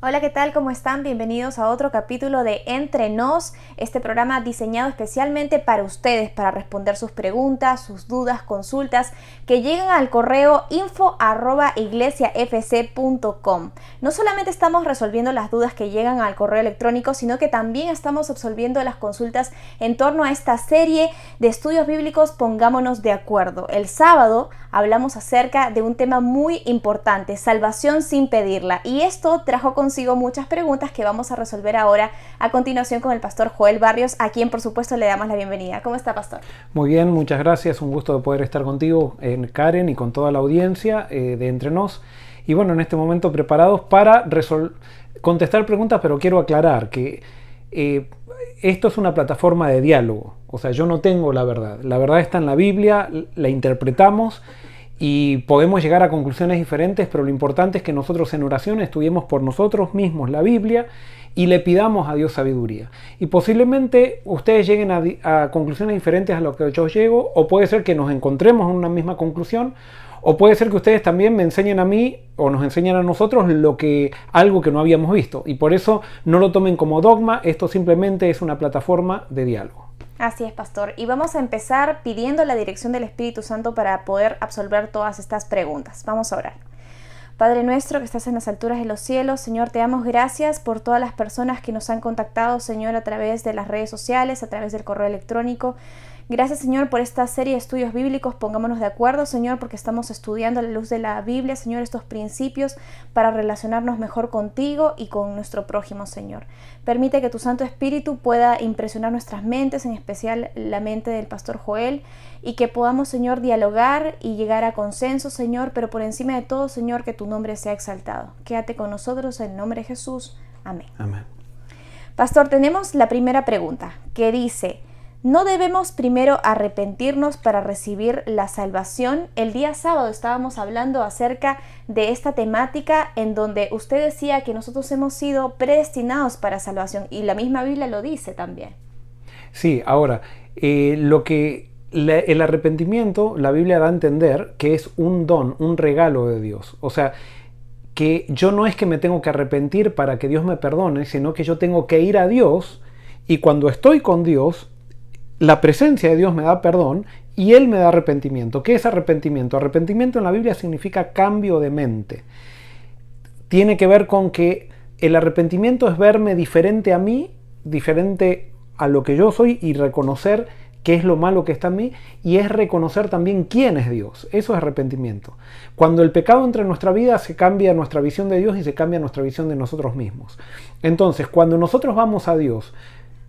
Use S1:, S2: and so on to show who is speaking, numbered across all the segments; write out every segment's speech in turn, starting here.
S1: Hola, ¿qué tal? ¿Cómo están? Bienvenidos a otro capítulo de Entre Nos, este programa diseñado especialmente para ustedes, para responder sus preguntas, sus dudas, consultas, que llegan al correo info@iglesiafc.com. No solamente estamos resolviendo las dudas que llegan al correo electrónico, sino que también estamos absolviendo las consultas en torno a esta serie de estudios bíblicos Pongámonos de Acuerdo. El sábado hablamos acerca de un tema muy importante, salvación sin pedirla, y esto trajo consigo muchas preguntas que vamos a resolver ahora a continuación con el pastor Joel Barrios, a quien por supuesto le damos la bienvenida. ¿Cómo está, pastor?
S2: Muy bien, muchas gracias, un gusto de poder estar contigo, Karen, y con toda la audiencia de Entre Nos. Y bueno, en este momento preparados para contestar preguntas, pero quiero aclarar que esto es una plataforma de diálogo. O sea, yo no tengo la verdad está en la Biblia, la interpretamos y podemos llegar a conclusiones diferentes, pero lo importante es que nosotros en oración estudiemos por nosotros mismos la Biblia y le pidamos a Dios sabiduría. Y posiblemente ustedes lleguen a conclusiones diferentes a lo que yo llego, o puede ser que nos encontremos en una misma conclusión, o puede ser que ustedes también me enseñen a mí o nos enseñen a nosotros algo que no habíamos visto. Y por eso no lo tomen como dogma, esto simplemente es una plataforma de diálogo.
S1: Así es, pastor. Y vamos a empezar pidiendo la dirección del Espíritu Santo para poder absolver todas estas preguntas. Vamos a orar. Padre nuestro que estás en las alturas de los cielos, Señor, te damos gracias por todas las personas que nos han contactado, Señor, a través de las redes sociales, a través del correo electrónico. Gracias, Señor, por esta serie de estudios bíblicos. Pongámonos de acuerdo, Señor, porque estamos estudiando a la luz de la Biblia, Señor, estos principios para relacionarnos mejor contigo y con nuestro prójimo, Señor. Permite que tu Santo Espíritu pueda impresionar nuestras mentes, en especial la mente del pastor Joel, y que podamos, Señor, dialogar y llegar a consenso, Señor, pero por encima de todo, Señor, que tu nombre sea exaltado. Quédate con nosotros en el nombre de Jesús. Amén.
S2: Amén.
S1: Pastor, tenemos la primera pregunta que dice: ¿no debemos primero arrepentirnos para recibir la salvación? El día sábado estábamos hablando acerca de esta temática en donde usted decía que nosotros hemos sido predestinados para salvación y la misma Biblia lo dice también.
S2: Sí, ahora, el arrepentimiento, la Biblia da a entender que es un don, un regalo de Dios. O sea, que yo no es que me tengo que arrepentir para que Dios me perdone, sino que yo tengo que ir a Dios, y cuando estoy con Dios, la presencia de Dios me da perdón y Él me da arrepentimiento. ¿Qué es arrepentimiento? Arrepentimiento en la Biblia significa cambio de mente. Tiene que ver con que el arrepentimiento es verme diferente a mí, diferente a lo que yo soy, y reconocer qué es lo malo que está en mí, y es reconocer también quién es Dios. Eso es arrepentimiento. Cuando el pecado entra en nuestra vida, se cambia nuestra visión de Dios y se cambia nuestra visión de nosotros mismos. Entonces, cuando nosotros vamos a Dios,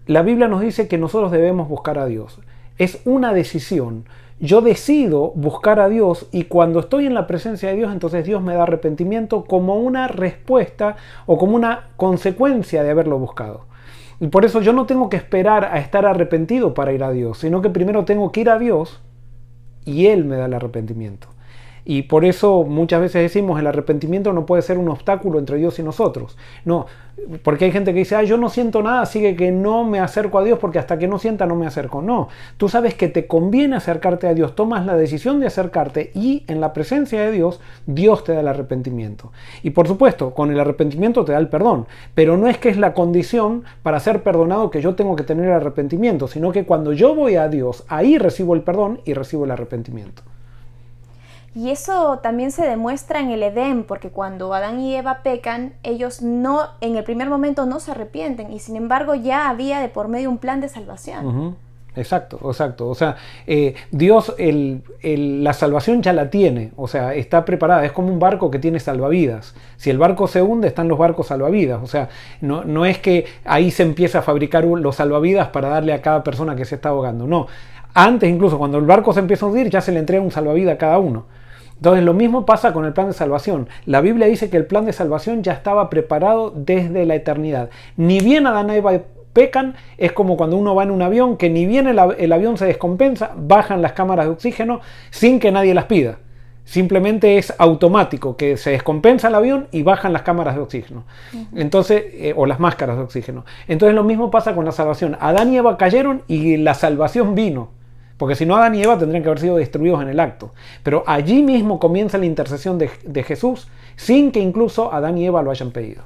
S2: la Biblia nos dice que nosotros debemos buscar a Dios. Es una decisión. Yo decido buscar a Dios, y cuando estoy en la presencia de Dios, entonces Dios me da arrepentimiento como una respuesta o como una consecuencia de haberlo buscado. Y por eso yo no tengo que esperar a estar arrepentido para ir a Dios, sino que primero tengo que ir a Dios y Él me da el arrepentimiento. Y por eso muchas veces decimos el arrepentimiento no puede ser un obstáculo entre Dios y nosotros. No, porque hay gente que dice, yo no siento nada, así que no me acerco a Dios porque hasta que no sienta no me acerco. No, tú sabes que te conviene acercarte a Dios, tomas la decisión de acercarte y en la presencia de Dios, Dios te da el arrepentimiento. Y por supuesto, con el arrepentimiento te da el perdón, pero no es que es la condición para ser perdonado que yo tengo que tener el arrepentimiento, sino que cuando yo voy a Dios, ahí recibo el perdón y recibo el arrepentimiento.
S1: Y eso también se demuestra en el Edén, porque cuando Adán y Eva pecan, ellos no, en el primer momento no se arrepienten, y sin embargo ya había de por medio un plan de salvación.
S2: Uh-huh. Exacto. O sea, Dios la salvación ya la tiene, o sea, está preparada. Es como un barco que tiene salvavidas. Si el barco se hunde, están los barcos salvavidas. O sea, no es que ahí se empieza a fabricar los salvavidas para darle a cada persona que se está ahogando. No, antes incluso cuando el barco se empieza a hundir, ya se le entrega un salvavidas a cada uno. Entonces lo mismo pasa con el plan de salvación. La Biblia dice que el plan de salvación ya estaba preparado desde la eternidad. Ni bien Adán y Eva pecan, es como cuando uno va en un avión, que ni bien el avión se descompensa, bajan las cámaras de oxígeno sin que nadie las pida. Simplemente es automático, que se descompensa el avión y bajan las cámaras de oxígeno. Entonces, o las máscaras de oxígeno. Entonces lo mismo pasa con la salvación. Adán y Eva cayeron y la salvación vino. Porque si no, Adán y Eva tendrían que haber sido destruidos en el acto. Pero allí mismo comienza la intercesión de Jesús, sin que incluso Adán y Eva lo hayan pedido.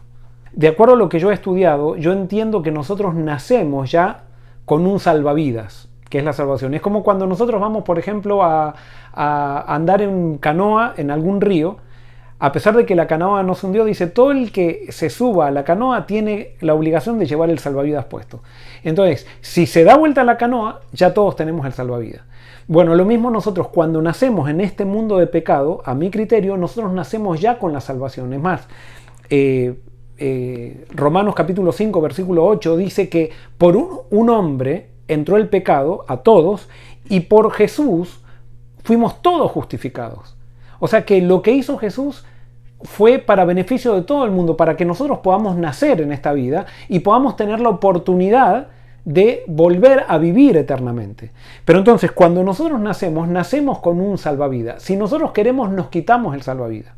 S2: de acuerdo a lo que yo he estudiado, yo entiendo que nosotros nacemos ya con un salvavidas, que es la salvación. Es como cuando nosotros vamos, por ejemplo, a andar en canoa en algún río. A pesar de que la canoa no se hundió, dice, todo el que se suba a la canoa tiene la obligación de llevar el salvavidas puesto. Entonces, si se da vuelta la canoa, ya todos tenemos el salvavidas. Bueno, lo mismo nosotros cuando nacemos en este mundo de pecado, a mi criterio, nosotros nacemos ya con la salvación. Es más, Romanos capítulo 5, versículo 8 dice que por un hombre entró el pecado a todos y por Jesús fuimos todos justificados. O sea que lo que hizo Jesús fue para beneficio de todo el mundo, para que nosotros podamos nacer en esta vida y podamos tener la oportunidad de volver a vivir eternamente. Pero entonces, cuando nosotros nacemos con un salvavidas. Si nosotros queremos, nos quitamos el salvavidas.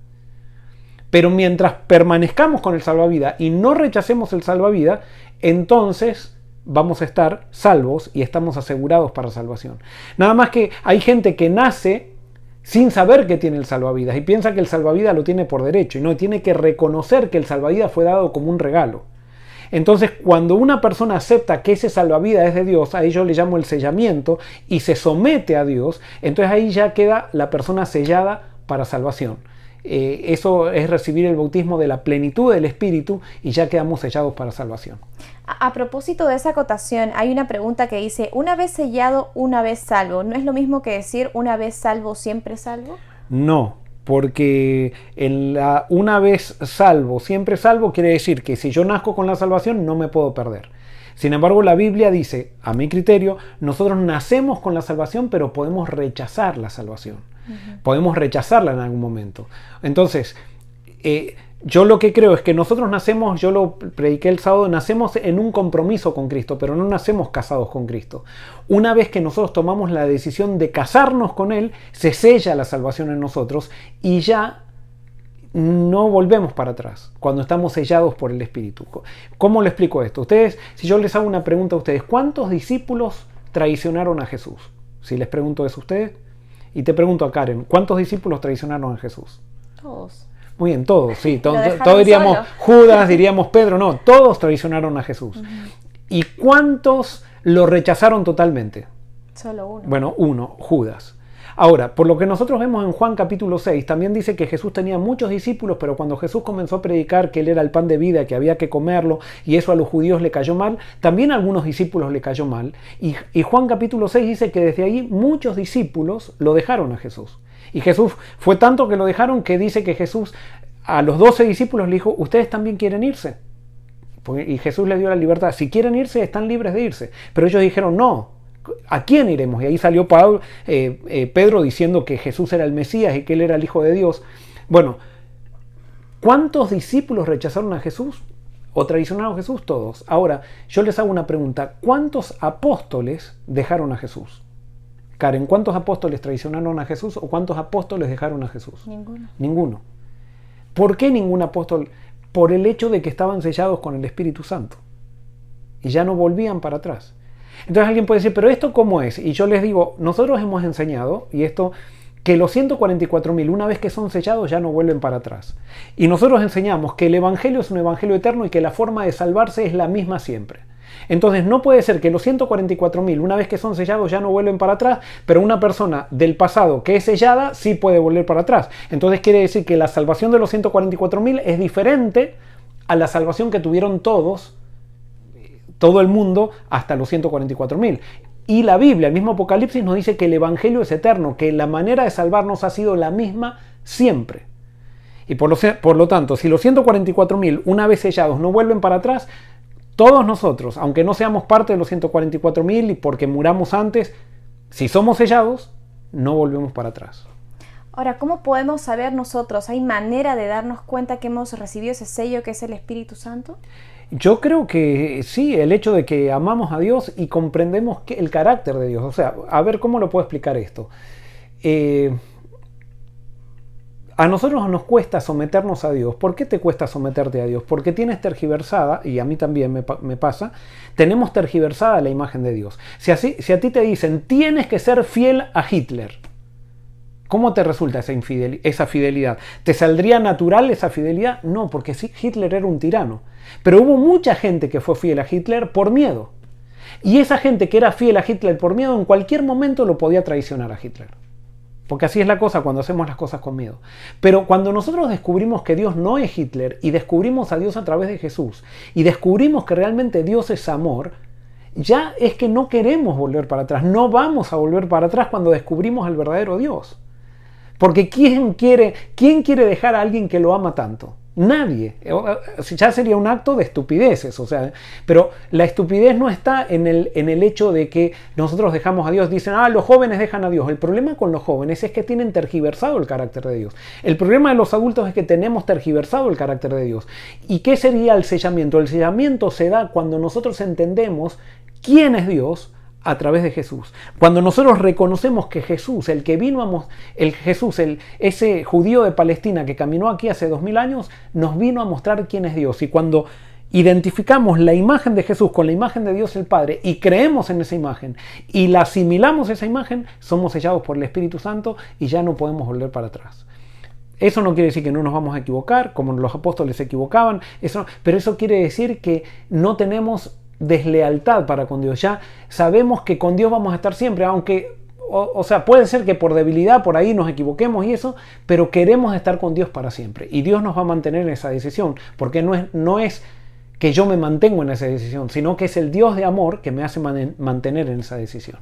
S2: Pero mientras permanezcamos con el salvavidas y no rechacemos el salvavidas, entonces vamos a estar salvos y estamos asegurados para salvación. Nada más que hay gente que nace sin saber que tiene el salvavidas y piensa que el salvavidas lo tiene por derecho y no, tiene que reconocer que el salvavidas fue dado como un regalo. Entonces, cuando una persona acepta que ese salvavidas es de Dios, a ello le llamo el sellamiento, y se somete a Dios, entonces ahí ya queda la persona sellada para salvación. Eso es recibir el bautismo de la plenitud del Espíritu y ya quedamos sellados para salvación.
S1: A propósito de esa acotación, hay una pregunta que dice, una vez sellado, una vez salvo. ¿No es lo mismo que decir una vez salvo, siempre salvo?
S2: No, porque una vez salvo, siempre salvo quiere decir que si yo nazco con la salvación no me puedo perder. Sin embargo, la Biblia dice, a mi criterio, nosotros nacemos con la salvación, pero podemos rechazar la salvación. Podemos rechazarla en algún momento. Entonces, yo lo que creo es que nosotros nacemos, yo lo prediqué el sábado, nacemos en un compromiso con Cristo, pero no nacemos casados con Cristo. Una vez que nosotros tomamos la decisión de casarnos con Él, se sella la salvación en nosotros y ya no volvemos para atrás cuando estamos sellados por el Espíritu. ¿Cómo le explico esto? Ustedes, si yo les hago una pregunta a ustedes, ¿cuántos discípulos traicionaron a Jesús? Si les pregunto eso a ustedes. Y te pregunto a Karen, ¿cuántos discípulos traicionaron a Jesús?
S1: Todos.
S2: Muy bien, todos, sí. Todos diríamos
S1: solo.
S2: Judas, diríamos Pedro, no, todos traicionaron a Jesús. ¿Y cuántos lo rechazaron totalmente?
S1: Solo uno.
S2: Bueno, uno, Judas. Ahora, por lo que nosotros vemos en Juan capítulo 6, también dice que Jesús tenía muchos discípulos, pero cuando Jesús comenzó a predicar que Él era el pan de vida, que había que comerlo, y eso a los judíos le cayó mal, también a algunos discípulos le cayó mal. Y Juan capítulo 6 dice que desde ahí muchos discípulos lo dejaron a Jesús. Y Jesús fue tanto que lo dejaron que dice que Jesús a los 12 discípulos le dijo, ¿ustedes también quieren irse? Y Jesús les dio la libertad. Si quieren irse, están libres de irse. Pero ellos dijeron, no. ¿A quién iremos? Y ahí salió Pedro diciendo que Jesús era el Mesías y que Él era el Hijo de Dios. Bueno, ¿cuántos discípulos rechazaron a Jesús? ¿O traicionaron a Jesús? Todos. Ahora, yo les hago una pregunta. ¿Cuántos apóstoles dejaron a Jesús? Karen, ¿cuántos apóstoles traicionaron a Jesús o cuántos apóstoles dejaron a Jesús?
S1: Ninguno.
S2: Ninguno. ¿Por qué ningún apóstol? Por el hecho de que estaban sellados con el Espíritu Santo. Y ya no volvían para atrás. Entonces alguien puede decir, ¿pero esto cómo es? Y yo les digo, nosotros hemos enseñado, y esto, que los 144.000, una vez que son sellados, ya no vuelven para atrás. Y nosotros enseñamos que el Evangelio es un Evangelio eterno y que la forma de salvarse es la misma siempre. Entonces no puede ser que los 144.000, una vez que son sellados, ya no vuelven para atrás, pero una persona del pasado que es sellada sí puede volver para atrás. Entonces quiere decir que la salvación de los 144.000 es diferente a la salvación que tuvieron todo el mundo hasta los 144.000. Y la Biblia, el mismo Apocalipsis, nos dice que el Evangelio es eterno, que la manera de salvarnos ha sido la misma siempre. Y por lo tanto, si los 144.000, una vez sellados, no vuelven para atrás, todos nosotros, aunque no seamos parte de los 144.000 y porque muramos antes, si somos sellados, no volvemos para atrás.
S1: Ahora, ¿cómo podemos saber nosotros? ¿Hay manera de darnos cuenta que hemos recibido ese sello que es el Espíritu Santo?
S2: Yo creo que sí, el hecho de que amamos a Dios y comprendemos el carácter de Dios. O sea, a ver, ¿cómo lo puedo explicar esto? A nosotros nos cuesta someternos a Dios. ¿Por qué te cuesta someterte a Dios? Porque tienes tergiversada, y a mí también me pasa, tenemos tergiversada la imagen de Dios. Si a ti te dicen, tienes que ser fiel a Hitler, ¿Cómo te resulta esa fidelidad? ¿Te saldría natural esa fidelidad? No, porque sí, Hitler era un tirano. Pero hubo mucha gente que fue fiel a Hitler por miedo. Y esa gente que era fiel a Hitler por miedo en cualquier momento lo podía traicionar a Hitler. Porque así es la cosa cuando hacemos las cosas con miedo. Pero cuando nosotros descubrimos que Dios no es Hitler y descubrimos a Dios a través de Jesús y descubrimos que realmente Dios es amor, ya es que no queremos volver para atrás. No vamos a volver para atrás cuando descubrimos al verdadero Dios. Porque ¿quién quiere dejar a alguien que lo ama tanto? Nadie. Ya sería un acto de estupideces. O sea, pero la estupidez no está en el hecho de que nosotros dejamos a Dios. Dicen, los jóvenes dejan a Dios. El problema con los jóvenes es que tienen tergiversado el carácter de Dios. El problema de los adultos es que tenemos tergiversado el carácter de Dios. ¿Y qué sería el sellamiento? El sellamiento se da cuando nosotros entendemos quién es Dios a través de Jesús. Cuando nosotros reconocemos que Jesús, el que vino ese judío de Palestina que caminó aquí hace 2000 años, nos vino a mostrar quién es Dios. Y cuando identificamos la imagen de Jesús con la imagen de Dios el Padre y creemos en esa imagen y la asimilamos esa imagen, somos sellados por el Espíritu Santo y ya no podemos volver para atrás. Eso no quiere decir que no nos vamos a equivocar, como los apóstoles se equivocaban, pero eso quiere decir que no tenemos deslealtad para con Dios. Ya sabemos que con Dios vamos a estar siempre, aunque, o sea, puede ser que por debilidad por ahí nos equivoquemos y eso, pero queremos estar con Dios para siempre. Y Dios nos va a mantener en esa decisión, porque no es que yo me mantengo en esa decisión, sino que es el Dios de amor que me hace mantener en esa decisión.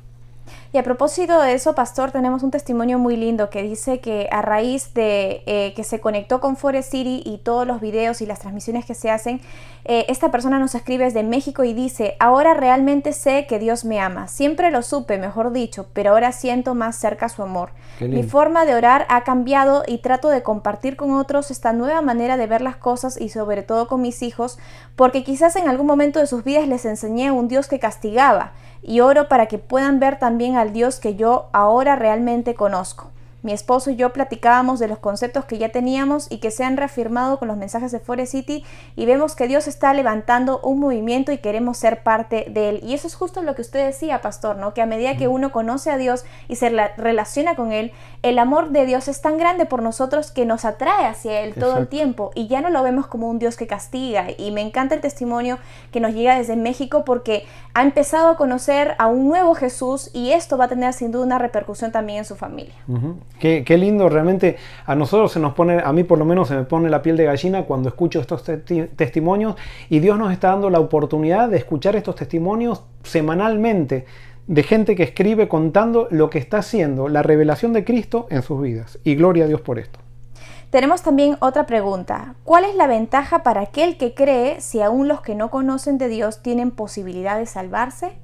S1: Y a propósito de eso, pastor, tenemos un testimonio muy lindo que dice que a raíz de que se conectó con Forest City y todos los videos y las transmisiones que se hacen, esta persona nos escribe desde México y dice: ahora realmente sé que Dios me ama. Siempre lo supe, mejor dicho, pero ahora siento más cerca su amor. Mi forma de orar ha cambiado y trato de compartir con otros esta nueva manera de ver las cosas y sobre todo con mis hijos, porque quizás en algún momento de sus vidas les enseñé un Dios que castigaba. Y oro para que puedan ver también al Dios que yo ahora realmente conozco. Mi esposo y yo platicábamos de los conceptos que ya teníamos y que se han reafirmado con los mensajes de Forest City, y vemos que Dios está levantando un movimiento y queremos ser parte de él. Y eso es justo lo que usted decía, pastor, ¿no? Que a medida que uno conoce a Dios y se relaciona con él, el amor de Dios es tan grande por nosotros que nos atrae hacia él todo el tiempo, y ya no lo vemos como un Dios que castiga. Y me encanta el testimonio que nos llega desde México, porque ha empezado a conocer a un nuevo Jesús, y esto va a tener sin duda una repercusión también en su familia.
S2: Qué lindo, realmente a nosotros a mí por lo menos se me pone la piel de gallina cuando escucho estos testimonios, y Dios nos está dando la oportunidad de escuchar estos testimonios semanalmente de gente que escribe contando lo que está haciendo la revelación de Cristo en sus vidas, y gloria a Dios por esto.
S1: Tenemos también otra pregunta: ¿cuál es la ventaja para aquel que cree si aún los que no conocen de Dios tienen posibilidad de salvarse?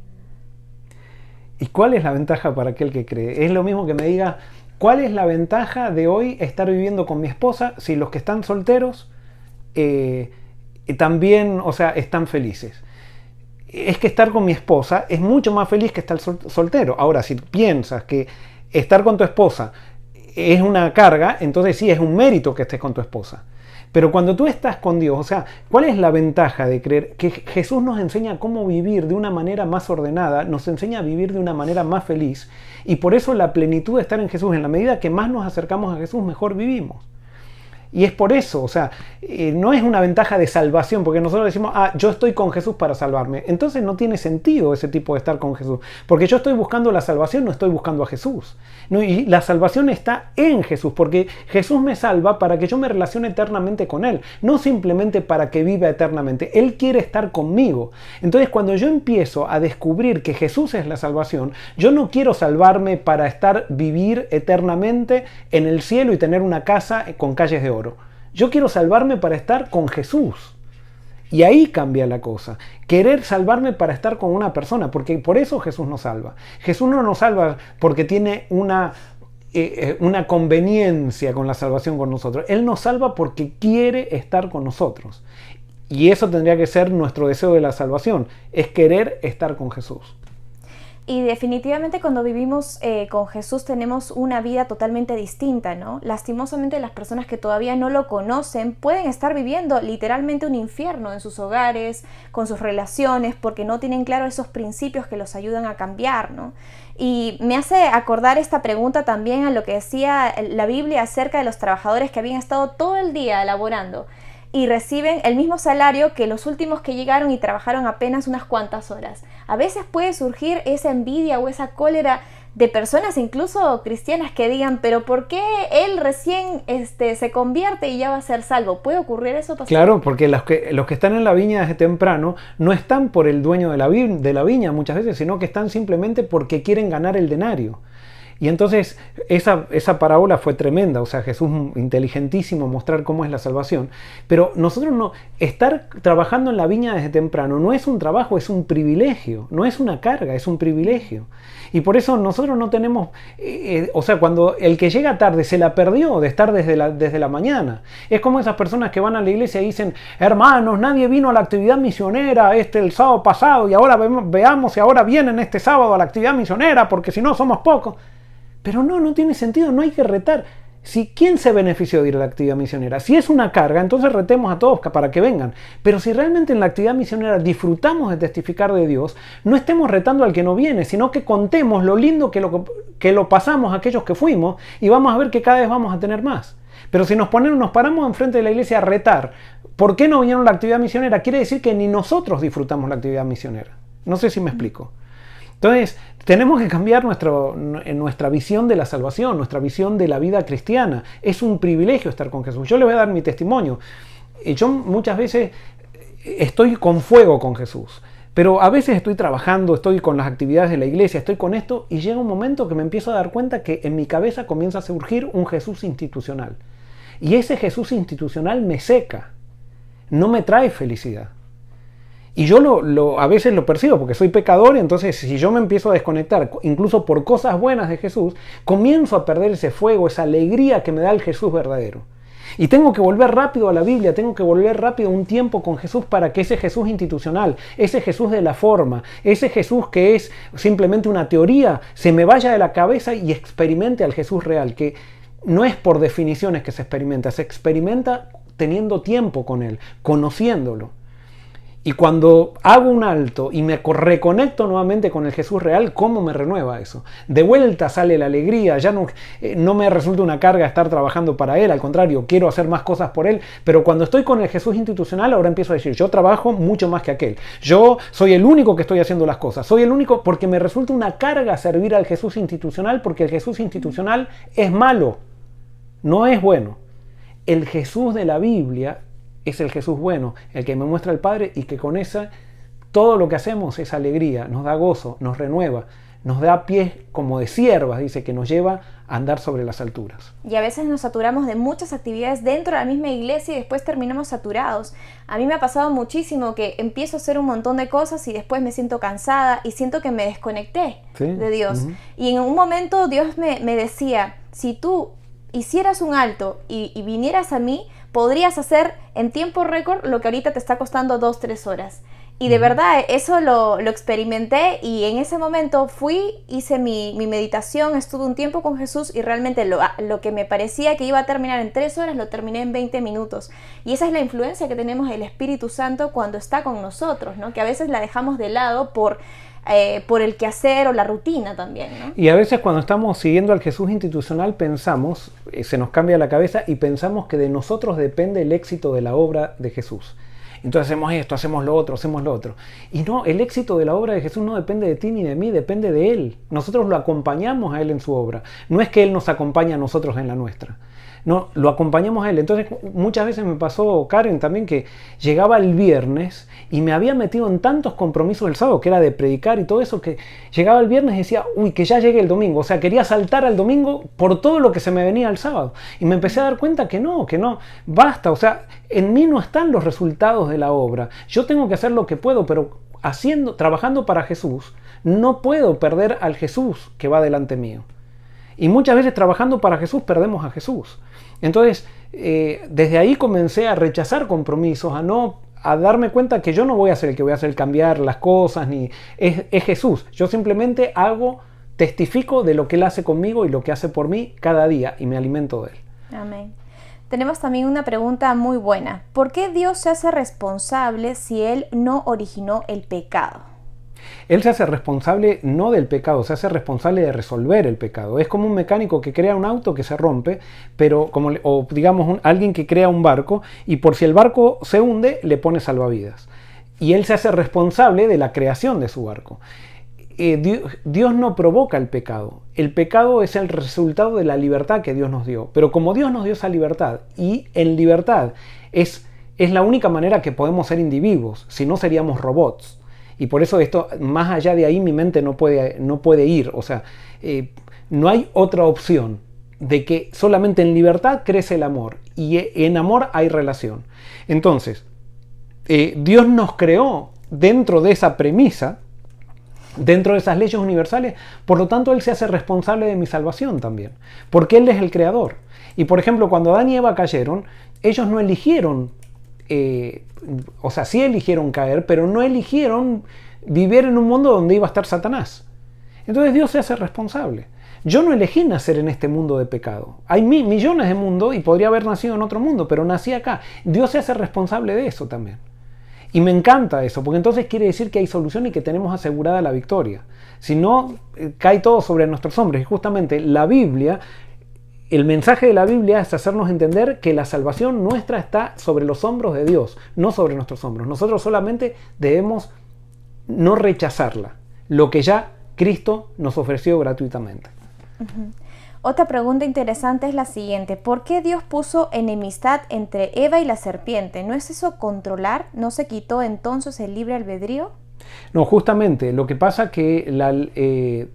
S2: ¿Y cuál es la ventaja para aquel que cree? Es lo mismo que me diga: ¿cuál es la ventaja de hoy estar viviendo con mi esposa si los que están solteros también, o sea, están felices? Es que estar con mi esposa es mucho más feliz que estar soltero. Ahora, si piensas que estar con tu esposa es una carga, entonces sí es un mérito que estés con tu esposa. Pero cuando tú estás con Dios, o sea, ¿cuál es la ventaja de creer? Que Jesús nos enseña cómo vivir de una manera más ordenada, nos enseña a vivir de una manera más feliz, y por eso la plenitud de estar en Jesús, en la medida que más nos acercamos a Jesús, mejor vivimos. Y es por eso, o sea, no es una ventaja de salvación, porque nosotros decimos, yo estoy con Jesús para salvarme. Entonces no tiene sentido ese tipo de estar con Jesús, porque yo estoy buscando la salvación, no estoy buscando a Jesús. ¿No? Y la salvación está en Jesús, porque Jesús me salva para que yo me relacione eternamente con Él, no simplemente para que viva eternamente. Él quiere estar conmigo. Entonces, cuando yo empiezo a descubrir que Jesús es la salvación, yo no quiero salvarme para vivir eternamente en el cielo y tener una casa con calles de oro. Yo quiero salvarme para estar con Jesús. Y ahí cambia la cosa. Querer salvarme para estar con una persona, porque por eso Jesús nos salva. Jesús no nos salva porque tiene una conveniencia con la salvación con nosotros. Él nos salva porque quiere estar con nosotros. Y eso tendría que ser nuestro deseo de la salvación, es querer estar con Jesús.
S1: Y definitivamente cuando vivimos con Jesús tenemos una vida totalmente distinta, ¿no? Lastimosamente las personas que todavía no lo conocen pueden estar viviendo literalmente un infierno en sus hogares, con sus relaciones, porque no tienen claro esos principios que los ayudan a cambiar, ¿no? Y me hace acordar esta pregunta también a lo que decía la Biblia acerca de los trabajadores que habían estado todo el día laborando y reciben el mismo salario que los últimos que llegaron y trabajaron apenas unas cuantas horas. A veces puede surgir esa envidia o esa cólera de personas, incluso cristianas, que digan, pero ¿por qué él recién se convierte y ya va a ser salvo? ¿Puede ocurrir eso, pastor?
S2: Claro, porque los que están en la viña desde temprano no están por el dueño de la viña muchas veces, sino que están simplemente porque quieren ganar el denario. Y entonces esa parábola fue tremenda, o sea, Jesús inteligentísimo mostrar cómo es la salvación, pero nosotros no, estar trabajando en la viña desde temprano no es un trabajo, es un privilegio, no es una carga, es un privilegio. Y por eso nosotros no tenemos, o sea, cuando el que llega tarde se la perdió de estar desde la mañana. Es como esas personas que van a la iglesia y dicen, hermanos, nadie vino a la actividad misionera el sábado pasado y ahora veamos si ahora vienen este sábado a la actividad misionera porque si no somos pocos. Pero no tiene sentido, no hay que retar. ¿Quién se benefició de ir a la actividad misionera? Si es una carga, entonces retemos a todos para que vengan. Pero si realmente en la actividad misionera disfrutamos de testificar de Dios, no estemos retando al que no viene, sino que contemos lo lindo que lo pasamos a aquellos que fuimos y vamos a ver que cada vez vamos a tener más. Pero si nos paramos enfrente de la iglesia a retar, ¿por qué no vinieron a la actividad misionera? Quiere decir que ni nosotros disfrutamos la actividad misionera. No sé si me explico. Entonces, tenemos que cambiar nuestra visión de la salvación, nuestra visión de la vida cristiana. Es un privilegio estar con Jesús. Yo le voy a dar mi testimonio. Yo muchas veces estoy con fuego con Jesús, pero a veces estoy trabajando, estoy con las actividades de la iglesia, estoy con esto y llega un momento que me empiezo a dar cuenta que en mi cabeza comienza a surgir un Jesús institucional. Y ese Jesús institucional me seca, no me trae felicidad. Y yo a veces lo percibo porque soy pecador, entonces si yo me empiezo a desconectar, incluso por cosas buenas de Jesús, comienzo a perder ese fuego, esa alegría que me da el Jesús verdadero. Y tengo que volver rápido a la Biblia, tengo que volver rápido un tiempo con Jesús para que ese Jesús institucional, ese Jesús de la forma, ese Jesús que es simplemente una teoría, se me vaya de la cabeza y experimente al Jesús real, que no es por definiciones que se experimenta teniendo tiempo con Él, conociéndolo. Y cuando hago un alto y me reconecto nuevamente con el Jesús real, ¿cómo me renueva eso? De vuelta sale la alegría, ya no me resulta una carga estar trabajando para Él, al contrario, quiero hacer más cosas por Él, pero cuando estoy con el Jesús institucional, ahora empiezo a decir, yo trabajo mucho más que aquel, yo soy el único que estoy haciendo las cosas, soy el único porque me resulta una carga servir al Jesús institucional, porque el Jesús institucional es malo, no es bueno. El Jesús de la Biblia es el Jesús bueno, el que me muestra el Padre y que con esa todo lo que hacemos es alegría, nos da gozo, nos renueva, nos da pies como de ciervas, dice, que nos lleva a andar sobre las alturas.
S1: Y a veces nos saturamos de muchas actividades dentro de la misma iglesia y después terminamos saturados. A mí me ha pasado muchísimo que empiezo a hacer un montón de cosas y después me siento cansada y siento que me desconecté de Dios. Uh-huh. Y en un momento Dios me decía, si tú hicieras un alto y vinieras a mí, podrías hacer en tiempo récord lo que ahorita te está costando 2-3 horas. Y de verdad, eso lo experimenté y en ese momento hice mi meditación, estuve un tiempo con Jesús y realmente lo que me parecía que iba a terminar en 3 horas, lo terminé en 20 minutos. Y esa es la influencia que tenemos del Espíritu Santo cuando está con nosotros, ¿no? Que a veces la dejamos de lado por el quehacer o la rutina también, ¿no?
S2: Y a veces cuando estamos siguiendo al Jesús institucional pensamos, se nos cambia la cabeza y pensamos que de nosotros depende el éxito de la obra de Jesús. Entonces hacemos esto, hacemos lo otro. Y no, el éxito de la obra de Jesús no depende de ti ni de mí, depende de Él. Nosotros lo acompañamos a Él en su obra. No es que Él nos acompañe a nosotros en la nuestra. No, lo acompañamos a Él. Entonces muchas veces me pasó, Karen, también que llegaba el viernes y me había metido en tantos compromisos el sábado, que era de predicar y todo eso, que llegaba el viernes y decía, uy, que ya llegue el domingo. O sea, quería saltar al domingo por todo lo que se me venía el sábado. Y me empecé a dar cuenta que no, basta. O sea, en mí no están los resultados de la obra. Yo tengo que hacer lo que puedo, pero trabajando para Jesús, no puedo perder al Jesús que va delante mío. Y muchas veces trabajando para Jesús perdemos a Jesús. Entonces, desde ahí comencé a rechazar compromisos, a darme cuenta que yo no voy a ser el que voy a hacer cambiar las cosas, ni es Jesús. Yo simplemente testifico de lo que Él hace conmigo y lo que hace por mí cada día y me alimento de Él.
S1: Amén. Tenemos también una pregunta muy buena. ¿Por qué Dios se hace responsable si Él no originó el pecado?
S2: Él se hace responsable no del pecado, se hace responsable de resolver el pecado. Es como un mecánico que crea un auto que se rompe, pero o digamos alguien que crea un barco y por si el barco se hunde le pone salvavidas. Y Él se hace responsable de la creación de su barco. Dios no provoca el pecado. El pecado es el resultado de la libertad que Dios nos dio. Pero como Dios nos dio esa libertad, y en libertad es la única manera que podemos ser individuos, si no seríamos robots. Y por eso esto, más allá de ahí, mi mente no puede ir. O sea, no hay otra opción de que solamente en libertad crece el amor. Y en amor hay relación. Entonces, Dios nos creó dentro de esa premisa, dentro de esas leyes universales, por lo tanto Él se hace responsable de mi salvación también, porque Él es el creador. Y por ejemplo, cuando Adán y Eva cayeron, ellos no eligieron, o sea, sí eligieron caer, pero no eligieron vivir en un mundo donde iba a estar Satanás. Entonces Dios se hace responsable. Yo no elegí nacer en este mundo de pecado. Hay millones de mundos y podría haber nacido en otro mundo, pero nací acá. Dios se hace responsable de eso también. Y me encanta eso, porque entonces quiere decir que hay solución y que tenemos asegurada la victoria. Si no, cae todo sobre nuestros hombros. Y justamente la Biblia, el mensaje de la Biblia es hacernos entender que la salvación nuestra está sobre los hombros de Dios, no sobre nuestros hombros. Nosotros solamente debemos no rechazarla, lo que ya Cristo nos ofreció gratuitamente.
S1: Uh-huh. Otra pregunta interesante es la siguiente. ¿Por qué Dios puso enemistad entre Eva y la serpiente? ¿No es eso controlar? ¿No se quitó entonces el libre albedrío?
S2: No, justamente. Lo que pasa que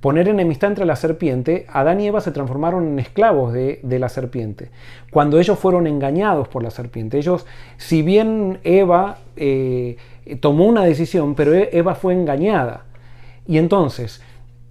S2: poner enemistad entre la serpiente, Adán y Eva se transformaron en esclavos de la serpiente. Cuando ellos fueron engañados por la serpiente. Ellos, si bien Eva tomó una decisión, pero Eva fue engañada. Y entonces,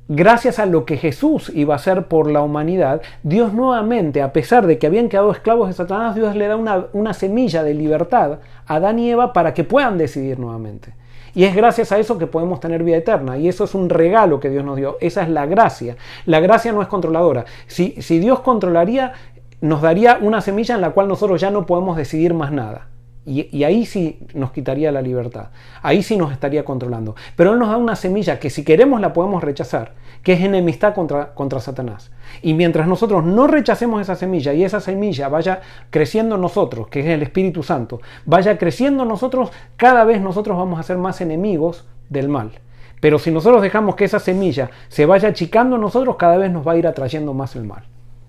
S2: gracias a lo que Jesús iba a hacer por la humanidad, Dios nuevamente, a pesar de que habían quedado esclavos de Satanás, Dios le da una semilla de libertad a Adán y Eva para que puedan decidir nuevamente. Y es gracias a eso que podemos tener vida eterna. Y eso es un regalo que Dios nos dio. Esa es la gracia. La gracia no es controladora. Si Dios controlaría, nos daría una semilla en la cual nosotros ya no podemos decidir más nada. Y ahí sí nos quitaría la libertad. Ahí sí nos estaría controlando. Pero Él nos da una semilla que si queremos la podemos rechazar, que es enemistad contra Satanás. Y mientras nosotros no rechacemos esa semilla y esa semilla vaya creciendo en nosotros, que es el Espíritu Santo, vaya creciendo en nosotros, cada vez nosotros vamos a ser más enemigos del mal. Pero si nosotros dejamos que esa semilla se vaya achicando en nosotros, cada vez nos va a ir atrayendo más el mal.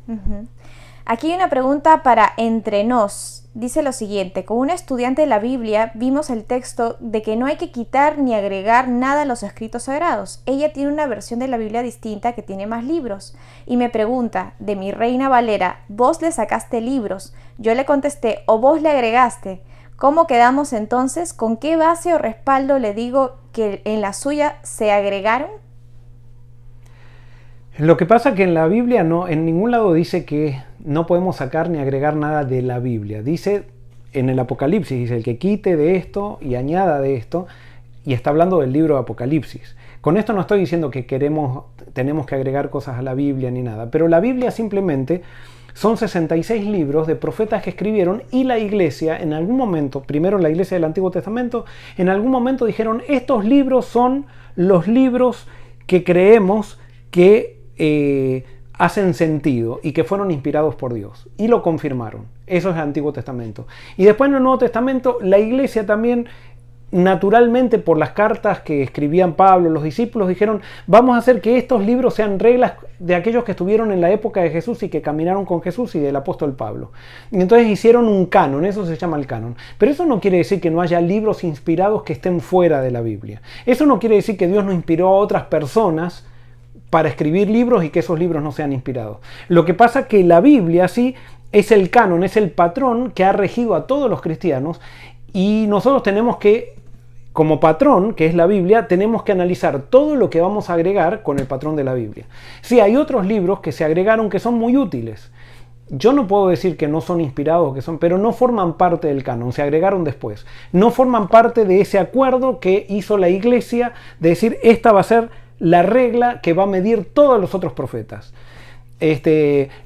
S1: Uh-huh. Aquí hay una pregunta para entre nos. Dice lo siguiente: como un estudiante de la Biblia, vimos el texto de que no hay que quitar ni agregar nada a los escritos sagrados. Ella tiene una versión de la Biblia distinta que tiene más libros. Y me pregunta, de mi Reina Valera, ¿vos le sacaste libros? Yo le contesté, ¿o vos le agregaste? ¿Cómo quedamos entonces? ¿Con qué base o respaldo le digo que en la suya se agregaron?
S2: Lo que pasa es que en la Biblia en ningún lado dice que no podemos sacar ni agregar nada de la Biblia. Dice en el Apocalipsis, dice el que quite de esto y añada de esto, y está hablando del libro de Apocalipsis. Con esto no estoy diciendo que tenemos que agregar cosas a la Biblia ni nada, pero la Biblia simplemente son 66 libros de profetas que escribieron y la iglesia en algún momento, primero la iglesia del Antiguo Testamento, en algún momento dijeron estos libros son los libros que creemos que hacen sentido y que fueron inspirados por Dios, y lo confirmaron. Eso es el Antiguo Testamento. Y después en el Nuevo Testamento la iglesia también, naturalmente por las cartas que escribían Pablo, los discípulos dijeron, vamos a hacer que estos libros sean reglas de aquellos que estuvieron en la época de Jesús y que caminaron con Jesús y del apóstol Pablo. Y entonces hicieron un canon, eso se llama el canon. Pero eso no quiere decir que no haya libros inspirados que estén fuera de la Biblia. Eso no quiere decir que Dios no inspiró a otras personas para escribir libros y que esos libros no sean inspirados. Lo que pasa es que la Biblia sí es el canon, es el patrón que ha regido a todos los cristianos, y nosotros tenemos que, como patrón, que es la Biblia, tenemos que analizar todo lo que vamos a agregar con el patrón de la Biblia. Sí, hay otros libros que se agregaron que son muy útiles. yo no puedo decir que no son inspirados, pero no forman parte del canon, se agregaron después. No forman parte de ese acuerdo que hizo la iglesia de decir, esta va a ser la regla que va a medir todos los otros profetas.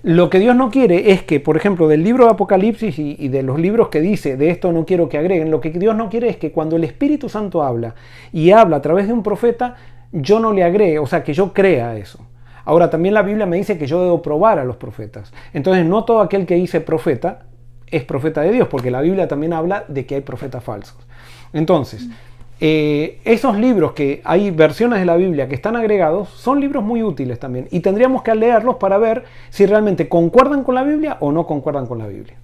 S2: Lo que Dios no quiere es que, por ejemplo, del libro de Apocalipsis y de los libros que dice, de esto no quiero que agreguen, lo que Dios no quiere es que cuando el Espíritu Santo habla y habla a través de un profeta, yo no le agregue, o sea, que yo crea eso. Ahora, también la Biblia me dice que yo debo probar a los profetas. Entonces, no todo aquel que dice profeta es profeta de Dios, porque la Biblia también habla de que hay profetas falsos. Entonces, esos libros que hay versiones de la Biblia que están agregados son libros muy útiles también y tendríamos que leerlos para ver si realmente concuerdan con la Biblia o no concuerdan con la Biblia.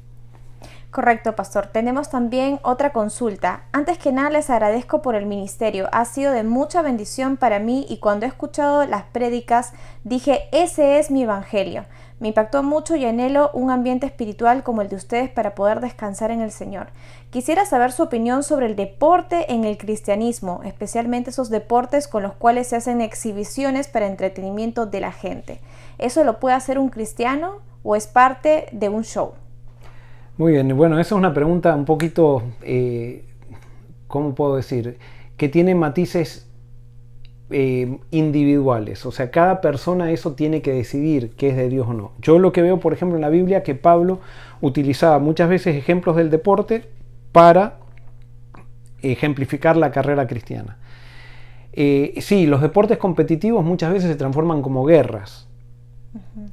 S1: Correcto, pastor. Tenemos también otra consulta. Antes que nada les agradezco por el ministerio. Ha sido de mucha bendición para mí y cuando he escuchado las prédicas dije, ese es mi evangelio. Me impactó mucho y anhelo un ambiente espiritual como el de ustedes para poder descansar en el Señor. Quisiera saber su opinión sobre el deporte en el cristianismo, especialmente esos deportes con los cuales se hacen exhibiciones para entretenimiento de la gente. ¿Eso lo puede hacer un cristiano o es parte de un show?
S2: Muy bien, bueno, esa es una pregunta un poquito, ¿cómo puedo decir? Que tiene matices individuales, o sea, cada persona eso tiene que decidir qué es de Dios o no. Yo lo que veo, por ejemplo, en la Biblia, que Pablo utilizaba muchas veces ejemplos del deporte para ejemplificar la carrera cristiana. Sí, los deportes competitivos muchas veces se transforman como guerras.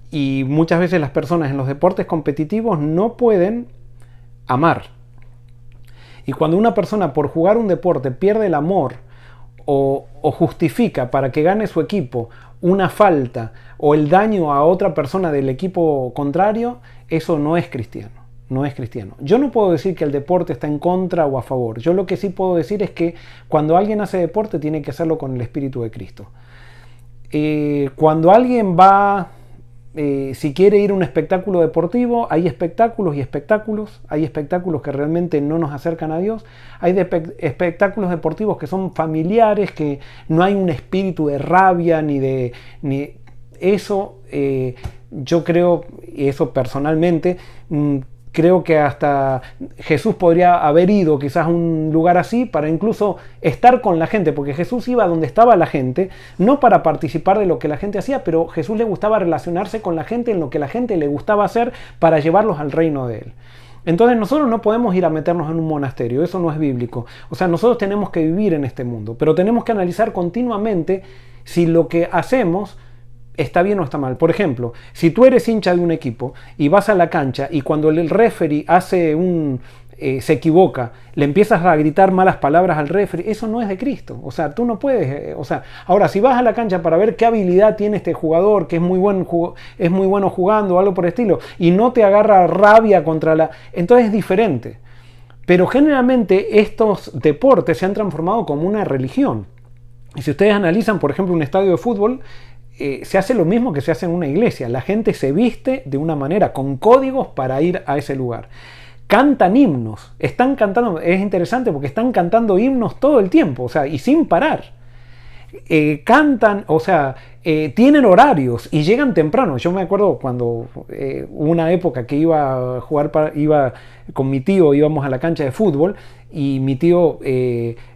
S2: Y muchas veces las personas en los deportes competitivos no pueden amar. Y cuando una persona por jugar un deporte pierde el amor o justifica para que gane su equipo una falta o el daño a otra persona del equipo contrario, eso no es cristiano. No es cristiano. Yo no puedo decir que el deporte está en contra o a favor. Yo lo que sí puedo decir es que cuando alguien hace deporte tiene que hacerlo con el Espíritu de Cristo. Cuando alguien va... si quiere ir a un espectáculo deportivo, hay espectáculos y espectáculos. Hay espectáculos que realmente no nos acercan a Dios. Hay espectáculos deportivos que son familiares, que no hay un espíritu de rabia ni de... Eso, yo creo, y eso personalmente, creo que hasta Jesús podría haber ido quizás a un lugar así para incluso estar con la gente, porque Jesús iba donde estaba la gente, no para participar de lo que la gente hacía, pero Jesús le gustaba relacionarse con la gente en lo que la gente le gustaba hacer para llevarlos al reino de él. Entonces nosotros no podemos ir a meternos en un monasterio, eso no es bíblico. O sea, nosotros tenemos que vivir en este mundo, pero tenemos que analizar continuamente si lo que hacemos está bien o está mal. Por ejemplo, si tú eres hincha de un equipo y vas a la cancha y cuando el referee se equivoca, le empiezas a gritar malas palabras al referee, eso no es de Cristo. O sea, tú no puedes. Ahora, si vas a la cancha para ver qué habilidad tiene este jugador, que es muy bueno jugando o algo por el estilo, y no te agarra rabia entonces es diferente. Pero generalmente estos deportes se han transformado como una religión. Y si ustedes analizan, por ejemplo, un estadio de fútbol, se hace lo mismo que se hace en una iglesia. La gente se viste de una manera, con códigos para ir a ese lugar. Cantan himnos, están cantando, es interesante porque están cantando himnos todo el tiempo, o sea, y sin parar. Cantan, o sea, tienen horarios y llegan temprano. Yo me acuerdo cuando hubo una época que iba a jugar, iba con mi tío, íbamos a la cancha de fútbol y mi tío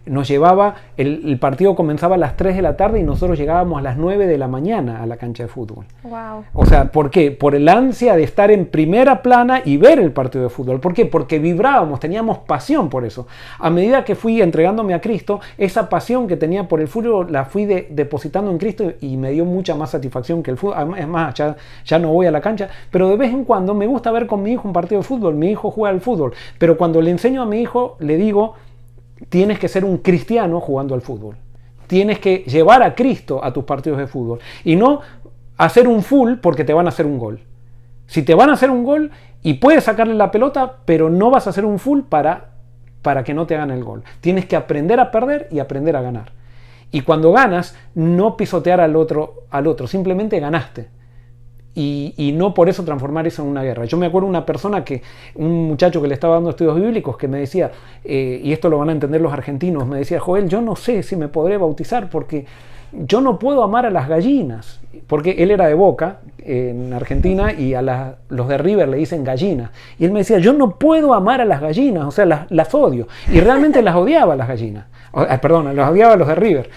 S2: nos llevaba, el partido comenzaba a las 3 de la tarde y nosotros llegábamos a las 9 de la mañana a la cancha de fútbol.
S1: Wow.
S2: O sea, ¿por qué? Por el ansia de estar en primera plana y ver el partido de fútbol. ¿Por qué? Porque vibrábamos, teníamos pasión por eso. A medida que fui entregándome a Cristo, esa pasión que tenía por el fútbol la fui depositando en Cristo y me dio mucha más satisfacción que el fútbol. Es más, ya no voy a la cancha, pero de vez en cuando me gusta ver con mi hijo un partido de fútbol. Mi hijo juega al fútbol, pero cuando le enseño a mi hijo, le digo, tienes que ser un cristiano jugando al fútbol. Tienes que llevar a Cristo a tus partidos de fútbol y no hacer un full porque te van a hacer un gol. Si te van a hacer un gol y puedes sacarle la pelota, pero no vas a hacer un full para que no te hagan el gol. Tienes que aprender a perder y aprender a ganar. Y cuando ganas, no pisotear al otro, simplemente ganaste. Y no por eso transformar eso en una guerra. Yo me acuerdo un muchacho que le estaba dando estudios bíblicos que me decía, y esto lo van a entender los argentinos, me decía, Joel, yo no sé si me podré bautizar porque yo no puedo amar a las gallinas, porque él era de Boca, en Argentina, y a los de River le dicen gallinas. Y él me decía, yo no puedo amar a las gallinas, o sea, las odio. Y realmente las odiaba a las gallinas. Perdón, las odiaba a los de River.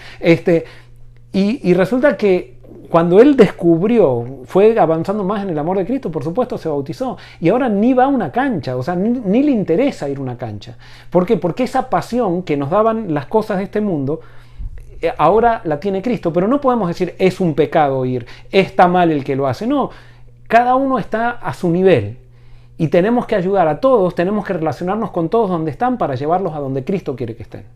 S2: Y resulta que cuando él descubrió, fue avanzando más en el amor de Cristo, por supuesto se bautizó, y ahora ni va a una cancha, o sea, ni le interesa ir a una cancha. ¿Por qué? Porque esa pasión que nos daban las cosas de este mundo, ahora la tiene Cristo, pero no podemos decir es un pecado ir, está mal el que lo hace, no, cada uno está a su nivel. Y tenemos que ayudar a todos, tenemos que relacionarnos con todos donde están para llevarlos a donde Cristo quiere que estén.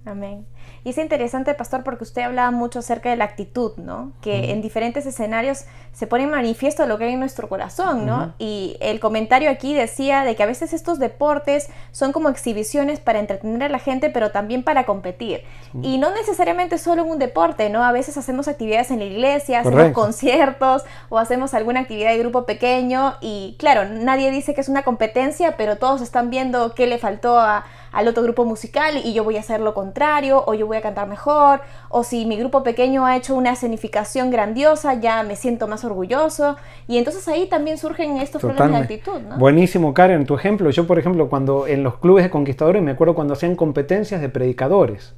S1: Amén. Y es interesante, pastor, porque usted hablaba mucho acerca de la actitud, ¿no? Que en diferentes escenarios se pone en manifiesto lo que hay en nuestro corazón, ¿no? Y el comentario aquí decía de que a veces estos deportes son como exhibiciones para entretener a la gente, pero también para competir. Y no necesariamente solo en un deporte, ¿no? A veces hacemos actividades en la iglesia, hacemos conciertos o hacemos alguna actividad de grupo pequeño y claro, nadie dice que es una competencia, pero todos están viendo qué le faltó al otro grupo musical y yo voy a hacer lo contrario, o yo voy a cantar mejor, o si mi grupo pequeño ha hecho una escenificación grandiosa, ya me siento más orgulloso, y entonces ahí también surgen estos problemas de actitud, ¿no?
S2: Buenísimo, Karen, tu ejemplo. Yo, por ejemplo, cuando en los clubes de conquistadores, me acuerdo cuando hacían competencias de predicadores,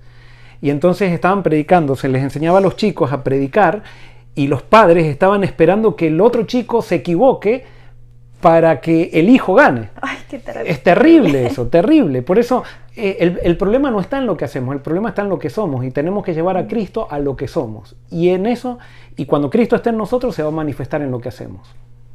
S2: y entonces estaban predicando, se les enseñaba a los chicos a predicar, y los padres estaban esperando que el otro chico se equivoque para que el hijo gane.
S1: Ay, qué terrible.
S2: Es terrible eso, terrible. Por eso el problema no está en lo que hacemos, el problema está en lo que somos y tenemos que llevar a Cristo a lo que somos. Y en eso, y cuando Cristo esté en nosotros, se va a manifestar en lo que hacemos.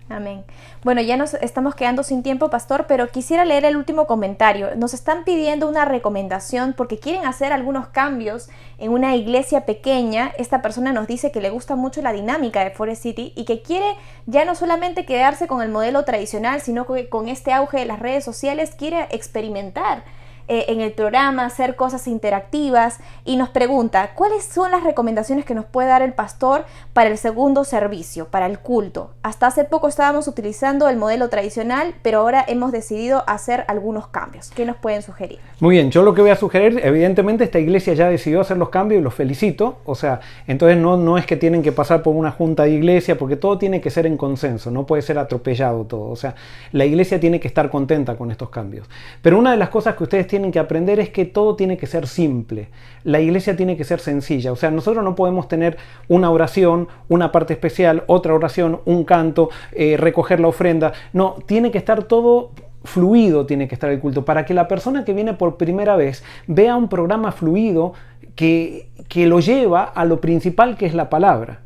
S1: Amén. Bueno, ya nos estamos quedando sin tiempo, pastor, pero quisiera leer el último comentario. Nos están pidiendo una recomendación porque quieren hacer algunos cambios en una iglesia pequeña. Esta persona nos dice que le gusta mucho la dinámica de Forest City y que quiere ya no solamente quedarse con el modelo tradicional, sino que con este auge de las redes sociales quiere experimentar en el programa, hacer cosas interactivas, y nos pregunta ¿cuáles son las recomendaciones que nos puede dar el pastor para el segundo servicio, para el culto? Hasta hace poco estábamos utilizando el modelo tradicional, pero ahora hemos decidido hacer algunos cambios. ¿Qué nos pueden sugerir?
S2: Muy bien, yo lo que voy a sugerir, evidentemente esta iglesia ya decidió hacer los cambios y los felicito, o sea, entonces no es que tienen que pasar por una junta de iglesia, porque todo tiene que ser en consenso, no puede ser atropellado todo, o sea, la iglesia tiene que estar contenta con estos cambios. Pero una de las cosas que ustedes tienen que aprender es que todo tiene que ser simple. La iglesia tiene que ser sencilla. O sea, nosotros no podemos tener una oración, una parte especial, otra oración, un canto, recoger la ofrenda. No, tiene que estar todo fluido, tiene que estar el culto, para que la persona que viene por primera vez vea un programa fluido que lo lleva a lo principal, que es la palabra.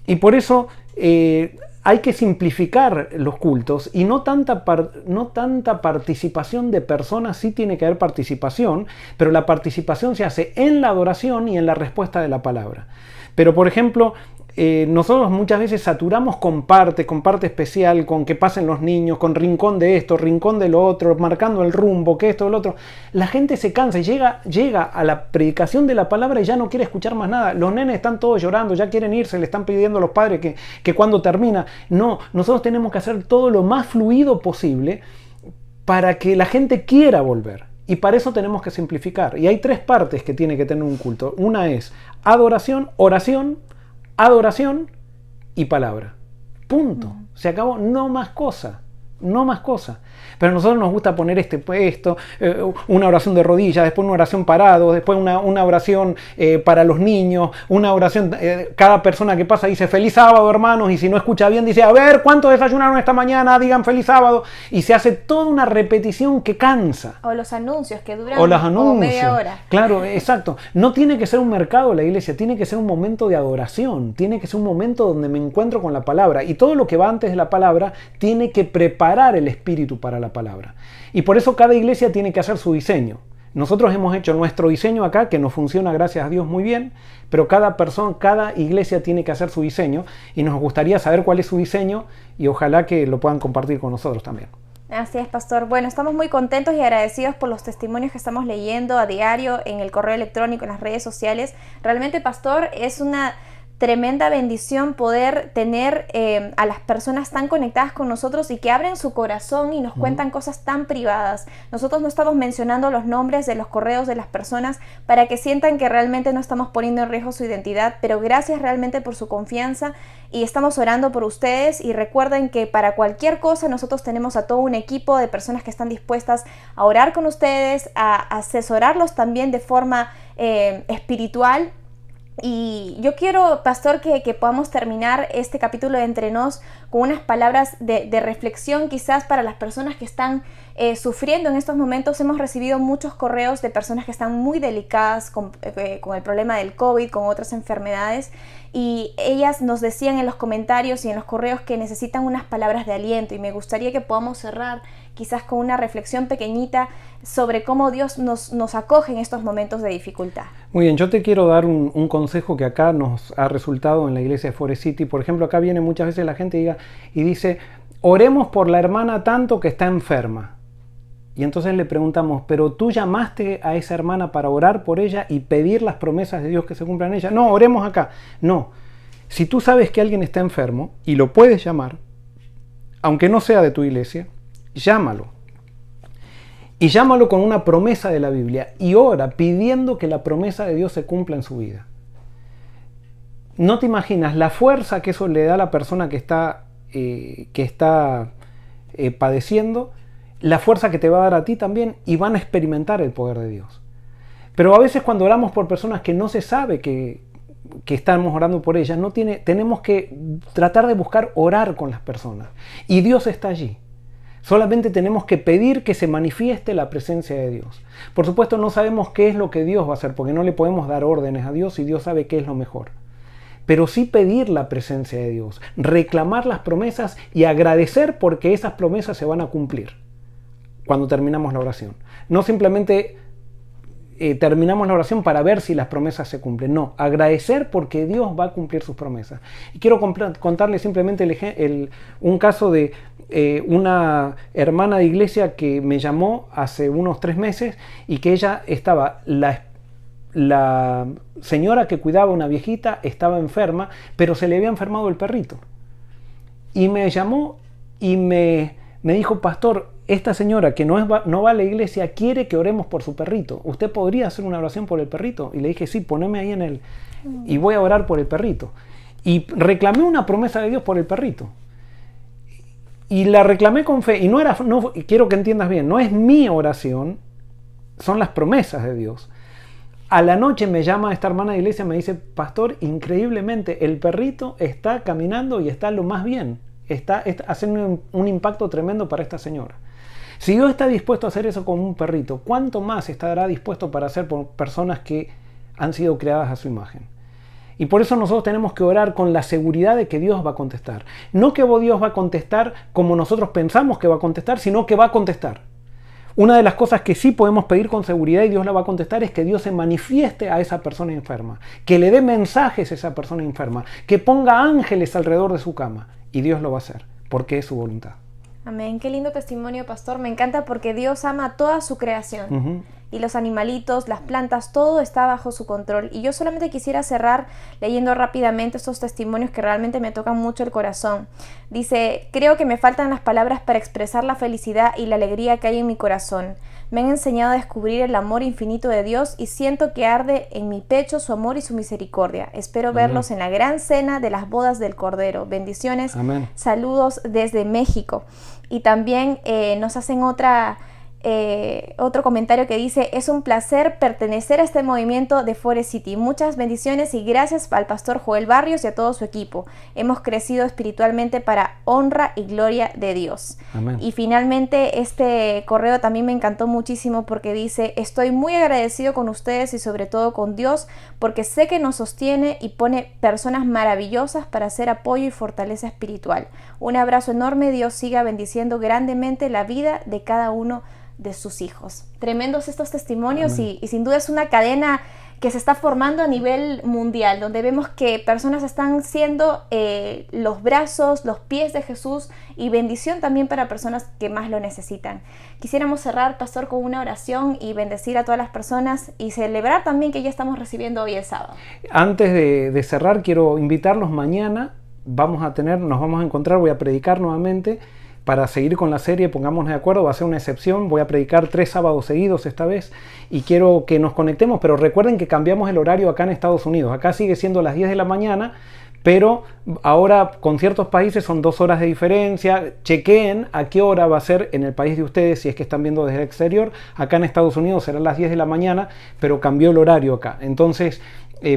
S2: Y por eso hay que simplificar los cultos y no tanta participación de personas. Sí tiene que haber participación, pero la participación se hace en la adoración y en la respuesta de la palabra. Pero por ejemplo, nosotros muchas veces saturamos con parte especial, con que pasen los niños, con rincón de esto, rincón de lo otro, marcando el rumbo, que esto, lo otro. La gente se cansa y llega a la predicación de la palabra y ya no quiere escuchar más nada. Los nenes están todos llorando, ya quieren irse, le están pidiendo a los padres que cuando termina. No, nosotros tenemos que hacer todo lo más fluido posible para que la gente quiera volver. Y para eso tenemos que simplificar. Y hay 3 partes que tiene que tener un culto. Una es adoración, oración, adoración y palabra. Punto. Se acabó. No más cosa. No más cosas. Pero a nosotros nos gusta poner una oración de rodillas, después una oración parado, después una oración para los niños, una oración, cada persona que pasa dice feliz sábado, hermanos, y si no escucha bien dice a ver cuántos desayunaron esta mañana, digan feliz sábado, y se hace toda una repetición que cansa.
S1: O los anuncios que duran
S2: como
S1: media hora.
S2: Claro, exacto. No tiene que ser un mercado la iglesia, tiene que ser un momento de adoración, tiene que ser un momento donde me encuentro con la palabra, y todo lo que va antes de la palabra tiene que preparar el espíritu para la palabra. Y por eso cada iglesia tiene que hacer su diseño. Nosotros hemos hecho nuestro diseño acá, que nos funciona gracias a Dios muy bien, pero cada iglesia tiene que hacer su diseño, y nos gustaría saber cuál es su diseño y ojalá que lo puedan compartir con nosotros también.
S1: Así es, pastor. Bueno, estamos muy contentos y agradecidos por los testimonios que estamos leyendo a diario en el correo electrónico, en las redes sociales. Realmente, pastor, es una tremenda bendición poder tener a las personas tan conectadas con nosotros y que abren su corazón y nos cuentan cosas tan privadas. Nosotros no estamos mencionando los nombres de los correos de las personas para que sientan que realmente no estamos poniendo en riesgo su identidad, pero gracias realmente por su confianza y estamos orando por ustedes. Y recuerden que para cualquier cosa nosotros tenemos a todo un equipo de personas que están dispuestas a orar con ustedes, a asesorarlos también de forma espiritual. Y yo quiero, pastor, que podamos terminar este capítulo de Entre Nos con unas palabras de reflexión quizás para las personas que están sufriendo en estos momentos. Hemos recibido muchos correos de personas que están muy delicadas con el problema del COVID, con otras enfermedades, y ellas nos decían en los comentarios y en los correos que necesitan unas palabras de aliento, y me gustaría que podamos cerrar quizás con una reflexión pequeñita sobre cómo Dios nos acoge en estos momentos de dificultad.
S2: Muy bien, yo te quiero dar un consejo que acá nos ha resultado en la iglesia de Forest City. Por ejemplo, acá viene muchas veces la gente y dice, oremos por la hermana tanto que está enferma. Y entonces le preguntamos, ¿pero tú llamaste a esa hermana para orar por ella y pedir las promesas de Dios que se cumplan en ella? No, oremos acá. No, si tú sabes que alguien está enfermo y lo puedes llamar, aunque no sea de tu iglesia, llámalo. Y llámalo con una promesa de la Biblia y ora pidiendo que la promesa de Dios se cumpla en su vida. No te imaginas la fuerza que eso le da a la persona que está padeciendo, la fuerza que te va a dar a ti también, y van a experimentar el poder de Dios. Pero a veces cuando oramos por personas que no se sabe que estamos orando por ellas, tenemos que tratar de buscar orar con las personas. Y Dios está allí. Solamente tenemos que pedir que se manifieste la presencia de Dios. Por supuesto, no sabemos qué es lo que Dios va a hacer, porque no le podemos dar órdenes a Dios y Dios sabe qué es lo mejor. Pero sí pedir la presencia de Dios, reclamar las promesas y agradecer porque esas promesas se van a cumplir cuando terminamos la oración. No simplemente terminamos la oración para ver si las promesas se cumplen. No, agradecer porque Dios va a cumplir sus promesas. Y quiero contarles simplemente un caso de una hermana de iglesia que me llamó hace unos 3 meses y que ella estaba, la señora que cuidaba a una viejita estaba enferma, pero se le había enfermado el perrito. Y me llamó y me dijo, pastor, esta señora que no va a la iglesia quiere que oremos por su perrito. ¿Usted podría hacer una oración por el perrito? Y le dije, sí, poneme ahí y voy a orar por el perrito. Y reclamé una promesa de Dios por el perrito. Y la reclamé con fe. Y quiero que entiendas bien, no es mi oración, son las promesas de Dios. A la noche me llama esta hermana de iglesia y me dice, pastor, increíblemente el perrito está caminando y está lo más bien. Está haciendo un impacto tremendo para esta señora. Si Dios está dispuesto a hacer eso con un perrito, ¿cuánto más estará dispuesto para hacer por personas que han sido creadas a su imagen? Y por eso nosotros tenemos que orar con la seguridad de que Dios va a contestar. No que Dios va a contestar como nosotros pensamos que va a contestar, sino que va a contestar. Una de las cosas que sí podemos pedir con seguridad y Dios la va a contestar es que Dios se manifieste a esa persona enferma, que le dé mensajes a esa persona enferma, que ponga ángeles alrededor de su cama. Y Dios lo va a hacer, porque es su voluntad.
S1: Amén. Qué lindo testimonio, pastor. Me encanta porque Dios ama toda su creación. Y los animalitos, las plantas, todo está bajo su control. Y yo solamente quisiera cerrar leyendo rápidamente estos testimonios que realmente me tocan mucho el corazón. Dice, creo que me faltan las palabras para expresar la felicidad y la alegría que hay en mi corazón. Me han enseñado a descubrir el amor infinito de Dios y siento que arde en mi pecho su amor y su misericordia. Espero verlos en la gran cena de las bodas del Cordero. Bendiciones.
S2: Amén.
S1: Saludos desde México. Y también nos hacen otro comentario que dice, es un placer pertenecer a este movimiento de Forest City. Muchas bendiciones y gracias al pastor Joel Barrios y a todo su equipo. Hemos crecido espiritualmente para honra y gloria de Dios.
S2: Amén.
S1: Y finalmente este correo también me encantó muchísimo porque dice, estoy muy agradecido con ustedes y sobre todo con Dios porque sé que nos sostiene y pone personas maravillosas para hacer apoyo y fortaleza espiritual. Un abrazo enorme, Dios siga bendiciendo grandemente la vida de cada uno de sus hijos. Tremendos estos testimonios y sin duda es una cadena que se está formando a nivel mundial, donde vemos que personas están siendo los brazos, los pies de Jesús y bendición también para personas que más lo necesitan. Quisiéramos cerrar, pastor, con una oración y bendecir a todas las personas y celebrar también que ya estamos recibiendo hoy el sábado.
S2: Antes de cerrar, quiero invitarlos mañana. Nos vamos a encontrar, voy a predicar nuevamente. Para seguir con la serie, pongámonos de acuerdo, va a ser una excepción, voy a predicar 3 sábados seguidos esta vez y quiero que nos conectemos, pero recuerden que cambiamos el horario acá en Estados Unidos, acá sigue siendo las 10 de la mañana, pero ahora con ciertos países son 2 horas de diferencia. Chequeen a qué hora va a ser en el país de ustedes si es que están viendo desde el exterior. Acá en Estados Unidos serán las 10 de la mañana, pero cambió el horario acá, entonces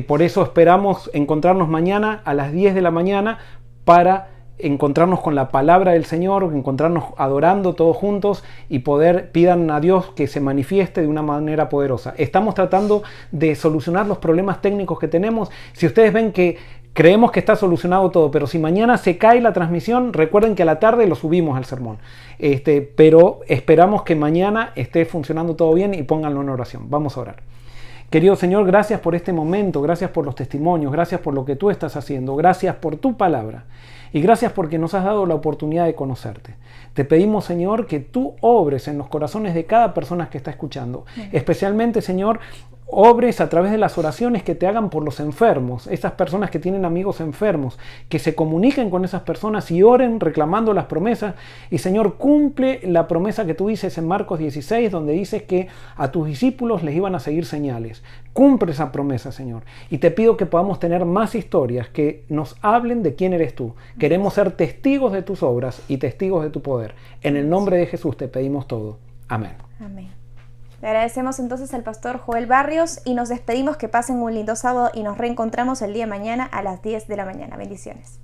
S2: por eso esperamos encontrarnos mañana a las 10 de la mañana para encontrarnos con la palabra del Señor, encontrarnos adorando todos juntos y pidan a Dios que se manifieste de una manera poderosa. Estamos tratando de solucionar los problemas técnicos que tenemos. Si ustedes ven que creemos que está solucionado todo, pero si mañana se cae la transmisión, recuerden que a la tarde lo subimos al sermón. Pero esperamos que mañana esté funcionando todo bien y pónganlo en oración. Vamos a orar. Querido Señor, gracias por este momento, gracias por los testimonios, gracias por lo que tú estás haciendo, gracias por tu palabra y gracias porque nos has dado la oportunidad de conocerte. Te pedimos, Señor, que tú obres en los corazones de cada persona que está escuchando, especialmente, Señor, obres a través de las oraciones que te hagan por los enfermos, esas personas que tienen amigos enfermos, que se comuniquen con esas personas y oren reclamando las promesas. Y Señor, cumple la promesa que tú dices en Marcos 16, donde dices que a tus discípulos les iban a seguir señales. Cumple esa promesa, Señor. Y te pido que podamos tener más historias que nos hablen de quién eres tú. Queremos ser testigos de tus obras y testigos de tu poder. En el nombre de Jesús te pedimos todo. Amén.
S1: Amén. Le agradecemos entonces al pastor Joel Barrios y nos despedimos. Que pasen un lindo sábado y nos reencontramos el día de mañana a las 10 de la mañana. Bendiciones.